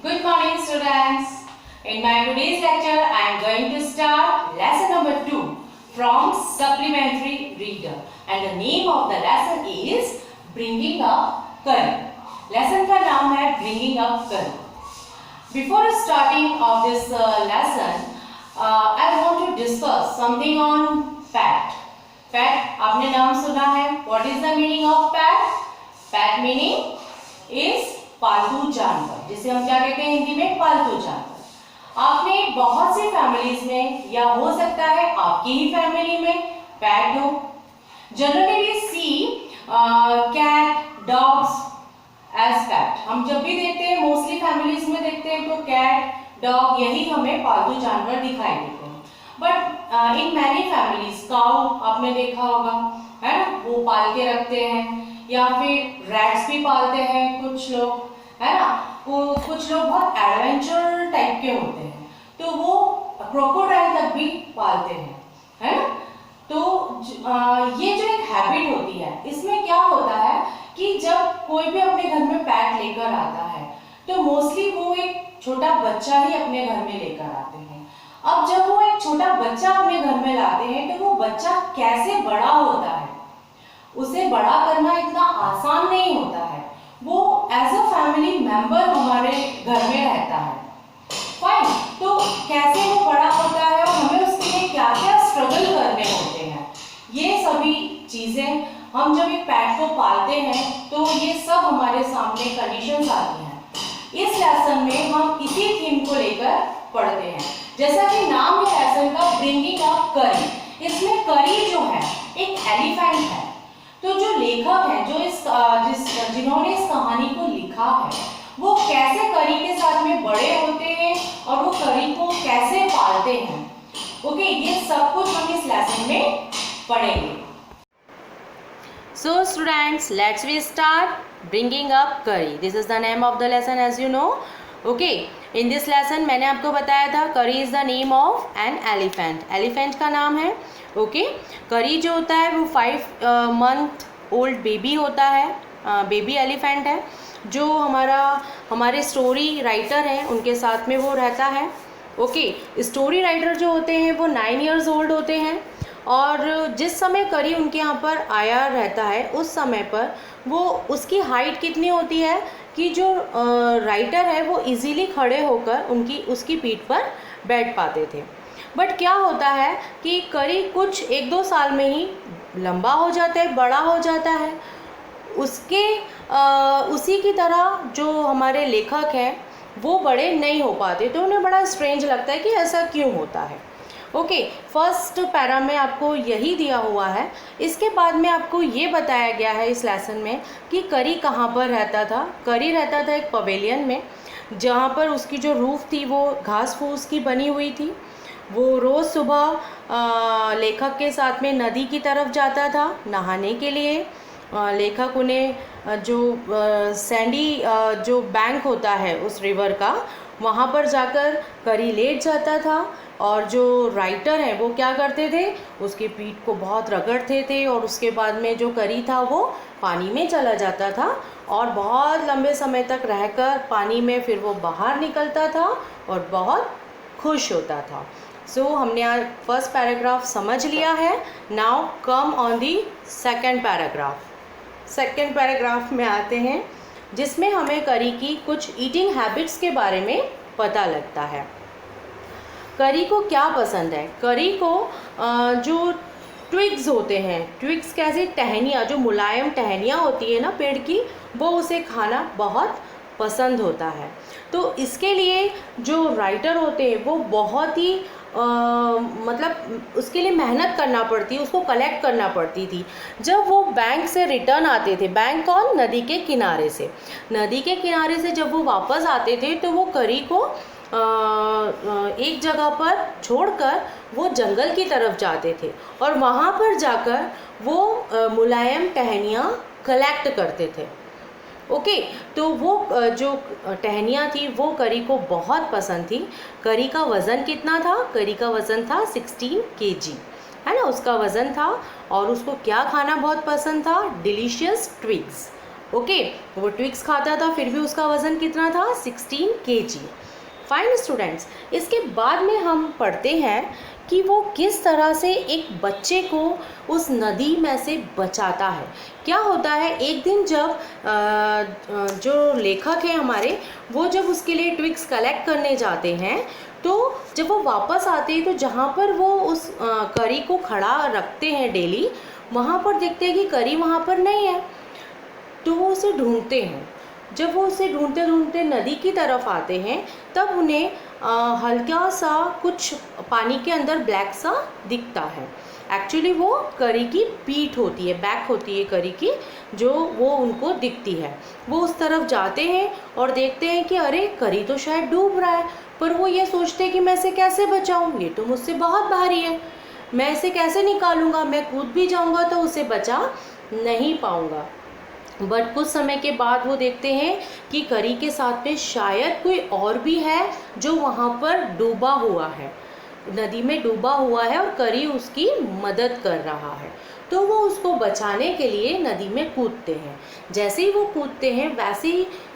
Good morning, students. In my today's lecture, I am going to start lesson number 2 from supplementary reader, and the name of the lesson is Bringing Up Curry. Lesson का नाम है Bringing Up Curry. Before starting of this lesson, I want to discuss something on pet. Pet, आपने नाम सुना है? What is the meaning of pet? Pet meaning is पालतू जानवर, जिसे हम क्या कहते हैं हिंदी में? पालतू जानवर। आपने बहुत सी फैमिलीज में, या हो सकता है आपकी ही फैमिली में पैट हो। Generally we see cat, dogs as pet. हम जब भी देखते हैं, मोस्टली फैमिलीज में देखते हैं, तो कैट, डॉग यही हमें पालतू जानवर दिखाई देते हैं। बट इन मैनी फैमिलीज काऊ आपने देखा होगा, है ना, वो पाल के रखते हैं, या फिर रैट्स भी पालते हैं कुछ लोग, है ना। कुछ लोग बहुत एडवेंचर टाइप के होते हैं, तो वो क्रोकोडाइल तक भी पालते हैं, है ना। तो ये जो एक हैबिट होती है, इसमें क्या होता है कि जब कोई भी अपने घर में पैट लेकर आता है, तो मोस्टली वो एक छोटा बच्चा ही अपने घर में लेकर आते हैं। अब जब वो एक छोटा बच्चा अपने घर में लाते हैं, तो वो बच्चा कैसे बड़ा होता है, उसे बड़ा करना इतना आसान नहीं होता है। वो एज अ फैमिली मेंबर हमारे घर में रहता है, फाइन। तो कैसे वो बड़ा होता है और हमें उसके लिए क्या क्या स्ट्रगल करने होते हैं, ये सभी चीजें हम जब एक पैट को पालते हैं, तो ये सब हमारे सामने कंडीशंस आती हैं। इस लेसन में हम इसी थीम को लेकर पढ़ते हैं। जैसा कि नाम है लेसन का, ब्रिंगिंग अप करी। इसमें करी जो है एक एलिफेंट है। तो जो लेखक है, जो जिन्होंने इस कहानी को लिखा है, वो कैसे करी के साथ में बड़े होते हैं और वो करी को कैसे पालते हैं, ओके, ये सब कुछ हम इस लेसन में पढ़ेंगे। So students, let's we start bringing up करी। This is the name of the lesson, as you know, okay. In this lesson मैंने आपको बताया था करी is the name of an elephant. Elephant का नाम है, ओके। करी जो होता है वो 5 मंथ ओल्ड बेबी होता है, बेबी एलिफेंट है, जो हमारे स्टोरी राइटर हैं उनके साथ में वो रहता है, ओके। स्टोरी राइटर जो होते हैं वो 9 इयर्स ओल्ड होते हैं, और जिस समय करी उनके यहाँ पर आया रहता है, उस समय पर वो उसकी हाइट कितनी होती है कि जो राइटर है वो इजीली खड़े होकर उसकी पीठ पर बैठ पाते थे। बट क्या होता है कि करी कुछ 1-2 साल में ही लंबा हो जाता है, बड़ा हो जाता है। उसी की तरह जो हमारे लेखक हैं वो बड़े नहीं हो पाते, तो उन्हें बड़ा स्ट्रेंज लगता है कि ऐसा क्यों होता है, ओके। फर्स्ट पैरा में आपको यही दिया हुआ है। इसके बाद में आपको ये बताया गया है इस लेसन में कि करी कहाँ पर रहता था। करी रहता था एक पवेलियन में, जहाँ पर उसकी जो रूफ थी वो घास फूस की बनी हुई थी। वो रोज़ सुबह लेखक के साथ में नदी की तरफ जाता था नहाने के लिए। लेखक उन्हें जो सैंडी जो बैंक होता है उस रिवर का, वहाँ पर जाकर करी लेट जाता था, और जो राइटर हैं वो क्या करते थे, उसकी पीठ को बहुत रगड़ते थे, और उसके बाद में जो करी था वो पानी में चला जाता था, और बहुत लंबे समय तक रहकर पानी में फिर वो बाहर निकलता था और बहुत खुश होता था। सो हमने आज फर्स्ट पैराग्राफ समझ लिया है। Now come on the second paragraph. Second paragraph में आते हैं, जिसमें हमें करी की कुछ ईटिंग हैबिट्स के बारे में पता लगता है। करी को क्या पसंद है? करी को जो ट्विग्स होते हैं, ट्विग्स कैसे, टहनियाँ, जो मुलायम टहनियाँ होती है ना पेड़ की, वो उसे खाना बहुत पसंद होता है। तो इसके लिए जो राइटर होते हैं वो बहुत ही मतलब उसके लिए मेहनत करना पड़ती है, उसको कलेक्ट करना पड़ती थी। जब वो बैंक से रिटर्न आते थे, बैंक कौन? नदी के किनारे से। नदी के किनारे से जब वो वापस आते थे, तो वो करी को एक जगह पर छोड़कर वो जंगल की तरफ जाते थे, और वहाँ पर जाकर वो मुलायम टहनियाँ कलेक्ट करते थे, ओके। तो वो जो टहनियाँ थी वो करी को बहुत पसंद थी। करी का वज़न कितना था? करी का वज़न था 16 kg, है ना, उसका वज़न था। और उसको क्या खाना बहुत पसंद था? डिलीशियस ट्विग्स, ओके, वो ट्विक्स खाता था फिर भी उसका वज़न कितना था, 16 kg। फाइन स्टूडेंट्स, इसके बाद में हम पढ़ते हैं कि वो किस तरह से एक बच्चे को उस नदी में से बचाता है। क्या होता है, एक दिन जब जो लेखक है हमारे, वो जब उसके लिए ट्विक्स कलेक्ट करने जाते हैं, तो जब वो वापस आते हैं तो जहाँ पर वो उस करी को खड़ा रखते हैं डेली, वहाँ पर देखते हैं कि करी वहाँ पर नहीं है। तो वो उसे ढूंढते हैं। जब वो उसे ढूंढते ढूंढते नदी की तरफ आते हैं, तब उन्हें हल्का सा कुछ पानी के अंदर ब्लैक सा दिखता है। एक्चुअली वो करी की पीठ होती है, बैक होती है करी की, जो वो उनको दिखती है। वो उस तरफ जाते हैं और देखते हैं कि अरे करी तो शायद डूब रहा है, पर वो ये सोचते हैं कि मैं इसे कैसे बचाऊं, ये तो मुझसे बहुत भारी है, मैं इसे कैसे निकालूंगा, मैं कूद भी जाऊंगा तो उसे बचा नहीं पाऊंगा। बट कुछ समय के बाद वो देखते हैं कि करी के साथ में शायद कोई और भी है जो वहाँ पर डूबा हुआ है, नदी में डूबा हुआ है, और करी उसकी मदद कर रहा है। तो वो उसको बचाने के लिए नदी में कूदते हैं। जैसे ही वो कूदते हैं वैसे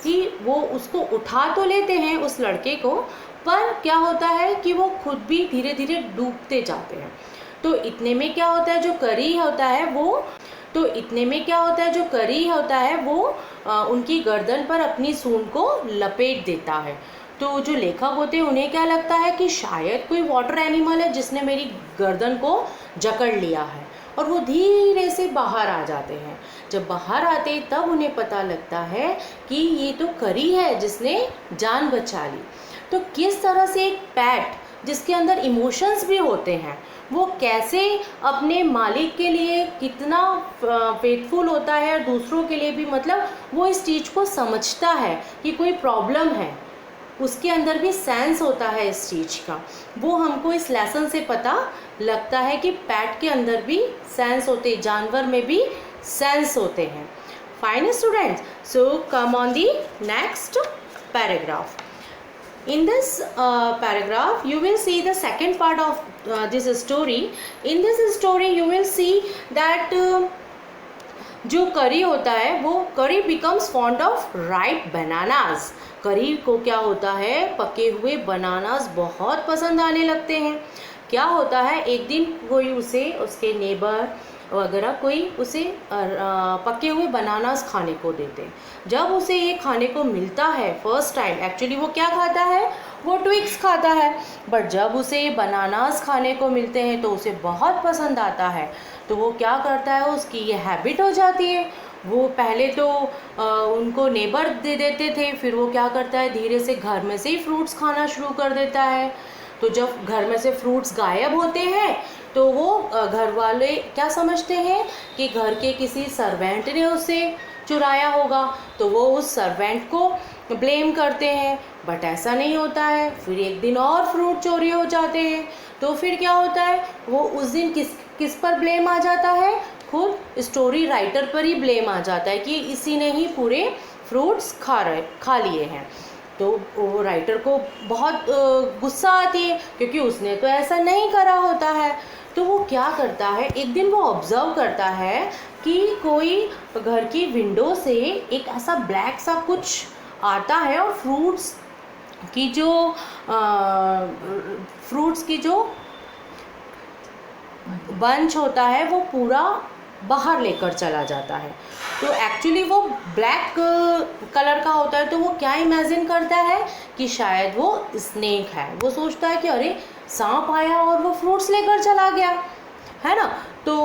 ही वो उसको उठा तो लेते हैं उस लड़के को, पर क्या होता है कि वो खुद भी धीरे धीरे डूबते जाते हैं। तो इतने में क्या होता है, जो करी होता है वो उनकी गर्दन पर अपनी सूंड को लपेट देता है। तो जो लेखक होते हैं उन्हें क्या लगता है कि शायद कोई वाटर एनिमल है जिसने मेरी गर्दन को जकड़ लिया है, और वो धीरे से बाहर आ जाते हैं। जब बाहर आते तब उन्हें पता लगता है कि ये तो करी है जिसने जान बचा ली। तो किस तरह से एक पैट जिसके अंदर इमोशंस भी होते हैं, वो कैसे अपने मालिक के लिए कितना फेथफुल होता है, और दूसरों के लिए भी, मतलब वो इस चीज़ को समझता है कि कोई प्रॉब्लम है, उसके अंदर भी सेंस होता है इस चीज़ का। वो हमको इस लेसन से पता लगता है कि पैट के अंदर भी सेंस होते, जानवर में भी सेंस होते हैं। Fine students, so come on the next paragraph. In this paragraph you will see the second part of this story. In this story you will see that जो करी होता है वो करी becomes fond of ripe bananas. करी को क्या होता है, पके हुए बनानास बहुत पसंद आने लगते हैं। क्या होता है, एक दिन कोई उसे, उसके नेबर वगैरह कोई उसे पके हुए बनानास खाने को देते हैं। जब उसे ये खाने को मिलता है फर्स्ट टाइम, एक्चुअली वो क्या खाता है, वो ट्विक्स खाता है, बट जब उसे ये बनानास खाने को मिलते हैं तो उसे बहुत पसंद आता है। तो वो क्या करता है, उसकी ये हैबिट हो जाती है। वो पहले तो उनको नेबर दे देते थे, फिर वो क्या करता है, धीरे से घर में से ही फ्रूट्स खाना शुरू कर देता है। तो जब घर में से फ्रूट्स गायब होते हैं तो वो घर वाले क्या समझते हैं कि घर के किसी सर्वेंट ने उसे चुराया होगा, तो वो उस सर्वेंट को ब्लेम करते हैं। बट ऐसा नहीं होता है। फिर एक दिन और फ्रूट चोरी हो जाते हैं, तो फिर क्या होता है, वो उस दिन किस पर ब्लेम आ जाता है, खुद स्टोरी राइटर पर ही ब्लेम आ जाता है कि इसी ने ही पूरे फ्रूट्स खा लिए हैं। तो वो राइटर को बहुत गुस्सा आती है क्योंकि उसने तो ऐसा नहीं करा होता है। तो वो क्या करता है, एक दिन वो ऑब्ज़र्व करता है कि कोई घर की विंडो से एक ऐसा ब्लैक सा कुछ आता है और फ्रूट्स की जो बंच होता है वो पूरा बाहर लेकर चला जाता है। तो एक्चुअली वो ब्लैक कलर का होता है, तो वो क्या इमेजिन करता है कि शायद वो स्नेक है। वो सोचता है कि अरे सांप आया और वो फ्रूट्स लेकर चला गया, है ना। तो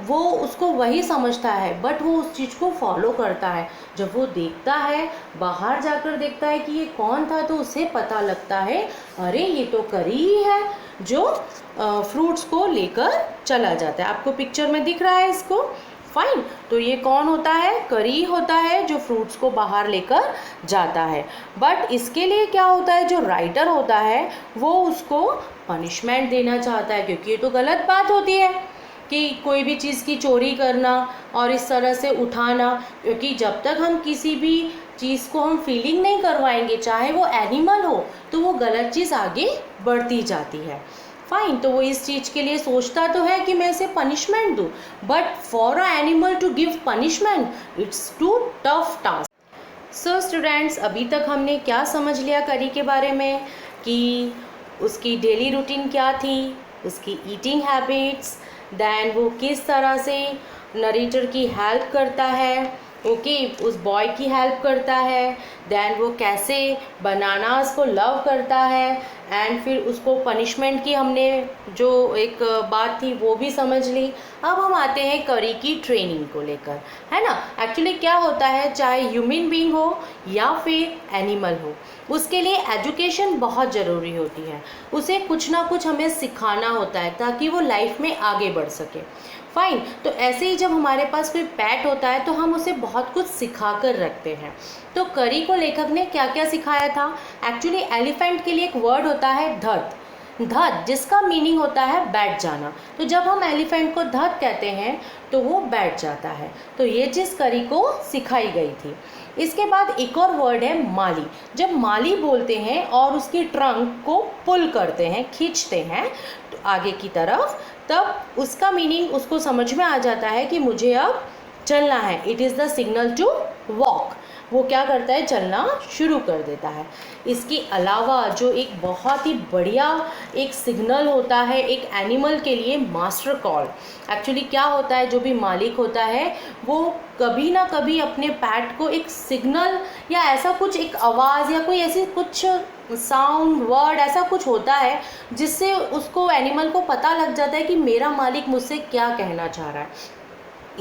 वो उसको वही समझता है, बट वो उस चीज़ को फॉलो करता है। जब वो देखता है, बाहर जाकर देखता है कि ये कौन था, तो उसे पता लगता है अरे ये तो करी ही है जो फ्रूट्स को लेकर चला जाता है। आपको पिक्चर में दिख रहा है इसको, फाइन। तो ये कौन होता है, करी होता है जो फ्रूट्स को बाहर लेकर जाता है। बट इसके लिए क्या होता है, जो राइटर होता है वो उसको पनिशमेंट देना चाहता है, क्योंकि ये तो गलत बात होती है कि कोई भी चीज़ की चोरी करना और इस तरह से उठाना। क्योंकि जब तक हम किसी भी चीज़ को हम फीलिंग नहीं करवाएंगे, चाहे वो एनिमल हो, तो वो गलत चीज़ आगे बढ़ती जाती है। फाइन, तो वो इस चीज़ के लिए सोचता तो है कि मैं इसे पनिशमेंट दूँ, but for a animal to give punishment it's too tough task. So students, अभी तक हमने क्या समझ लिया करी के बारे में, कि उसकी डेली रूटीन क्या थी, उसकी ईटिंग हैबिट्स, देन वो किस तरह से नरेटर की हेल्प करता है, ओके उस बॉय की हेल्प करता है, देन वो कैसे बनानास को लव करता है, एंड फिर उसको पनिशमेंट की हमने जो एक बात थी वो भी समझ ली। अब हम आते हैं करी की ट्रेनिंग को लेकर, है ना। एक्चुअली क्या होता है, चाहे ह्यूमन बीइंग हो या फिर एनिमल हो, उसके लिए एजुकेशन बहुत ज़रूरी होती है। उसे कुछ ना कुछ हमें सिखाना होता है ताकि वो लाइफ में आगे बढ़ सके। फाइन, तो ऐसे ही जब हमारे पास कोई पेट होता है तो हम उसे बहुत कुछ सिखा कर रखते हैं। तो करी को लेखक ने क्या क्या सिखाया था। एक्चुअली एलिफेंट के लिए एक वर्ड होता है धत, धत जिसका मीनिंग होता है बैठ जाना। तो जब हम एलिफेंट को धत कहते हैं तो वो बैठ जाता है। तो ये चीज़ करी को सिखाई गई थी। इसके बाद एक और वर्ड है माली। जब माली बोलते हैं और उसकी ट्रंक को पुल करते हैं, खींचते हैं तो आगे की तरफ, तब उसका मीनिंग उसको समझ में आ जाता है कि मुझे अब चलना है। It is the signal to walk. वो क्या करता है, चलना शुरू कर देता है। इसके अलावा जो एक बहुत ही बढ़िया एक सिग्नल होता है एक एनिमल के लिए, मास्टर कॉल। एक्चुअली क्या होता है, जो भी मालिक होता है वो कभी ना कभी अपने पैट को एक सिग्नल या ऐसा कुछ एक आवाज़ या कोई ऐसी कुछ साउंड वर्ड ऐसा कुछ होता है जिससे उसको एनिमल को पता लग जाता है कि मेरा मालिक मुझसे क्या कहना चाह रहा है।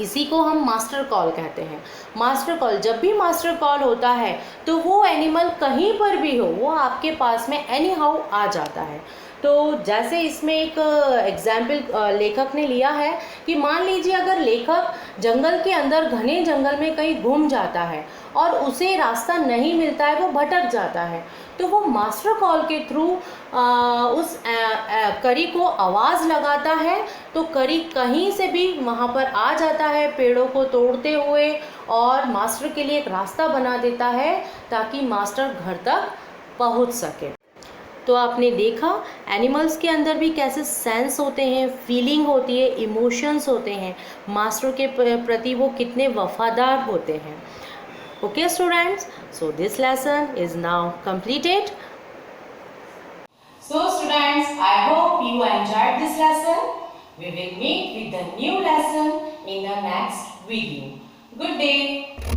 इसी को हम मास्टर कॉल कहते हैं। मास्टर कॉल, जब भी मास्टर कॉल होता है तो वो एनिमल कहीं पर भी हो वो आपके पास में एनी हाउ आ जाता है। तो जैसे इसमें एक एग्जाम्पल लेखक ने लिया है कि मान लीजिए अगर लेखक जंगल के अंदर घने जंगल में कहीं घूम जाता है और उसे रास्ता नहीं मिलता है, वो भटक जाता है, तो वो मास्टर कॉल के थ्रू उस करी को आवाज़ लगाता है। तो करी कहीं से भी वहाँ पर आ जाता है पेड़ों को तोड़ते हुए और मास्टर के लिए एक रास्ता बना देता है ताकि मास्टर घर तक पहुँच सके। तो आपने देखा एनिमल्स के अंदर भी कैसे सेंस होते हैं, फीलिंग होती है, इमोशंस होते हैं, मास्टर के प्रति वो कितने वफादार होते हैं। Okay students, so this lesson is now completed. So students, I hope you enjoyed this lesson. We will meet with the new lesson in the next video. Good day.